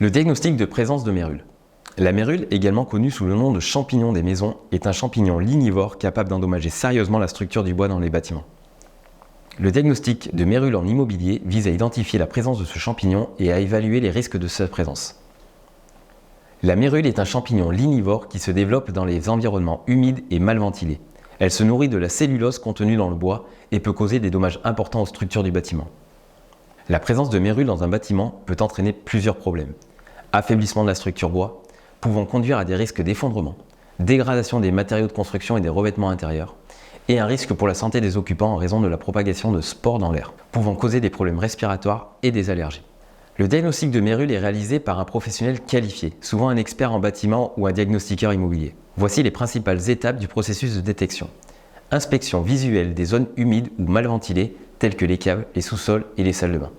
Le diagnostic de présence de mérule. La mérule, également connue sous le nom de champignon des maisons, est un champignon lignivore capable d'endommager sérieusement la structure du bois dans les bâtiments. Le diagnostic de mérule en immobilier vise à identifier la présence de ce champignon et à évaluer les risques de sa présence. La mérule est un champignon lignivore qui se développe dans les environnements humides et mal ventilés. Elle se nourrit de la cellulose contenue dans le bois et peut causer des dommages importants aux structures du bâtiment. La présence de mérule dans un bâtiment peut entraîner plusieurs problèmes. Affaiblissement de la structure bois, pouvant conduire à des risques d'effondrement, dégradation des matériaux de construction et des revêtements intérieurs, et un risque pour la santé des occupants en raison de la propagation de spores dans l'air, pouvant causer des problèmes respiratoires et des allergies. Le diagnostic de mérule est réalisé par un professionnel qualifié, souvent un expert en bâtiment ou un diagnostiqueur immobilier. Voici les principales étapes du processus de détection. Inspection visuelle des zones humides ou mal ventilées, telles que les caves, les sous-sols et les salles de bain.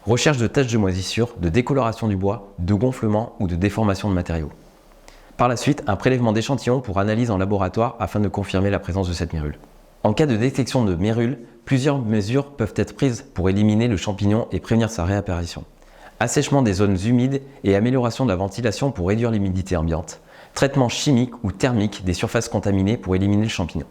Recherche de taches de moisissure, de décoloration du bois, de gonflement ou de déformation de matériaux. Par la suite, un prélèvement d'échantillons pour analyse en laboratoire afin de confirmer la présence de cette mérule. En cas de détection de mérule, plusieurs mesures peuvent être prises pour éliminer le champignon et prévenir sa réapparition. Assèchement des zones humides et amélioration de la ventilation pour réduire l'humidité ambiante. Traitement chimique ou thermique des surfaces contaminées pour éliminer le champignon.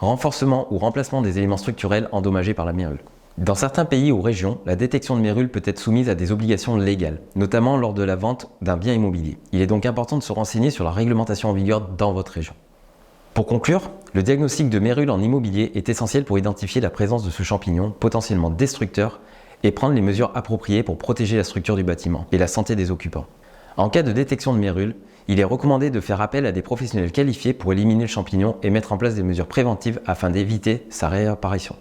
Renforcement ou remplacement des éléments structurels endommagés par la mérule. Dans certains pays ou régions, la détection de mérule peut être soumise à des obligations légales, notamment lors de la vente d'un bien immobilier. Il est donc important de se renseigner sur la réglementation en vigueur dans votre région. Pour conclure, le diagnostic de mérule en immobilier est essentiel pour identifier la présence de ce champignon potentiellement destructeur et prendre les mesures appropriées pour protéger la structure du bâtiment et la santé des occupants. En cas de détection de mérule, il est recommandé de faire appel à des professionnels qualifiés pour éliminer le champignon et mettre en place des mesures préventives afin d'éviter sa réapparition.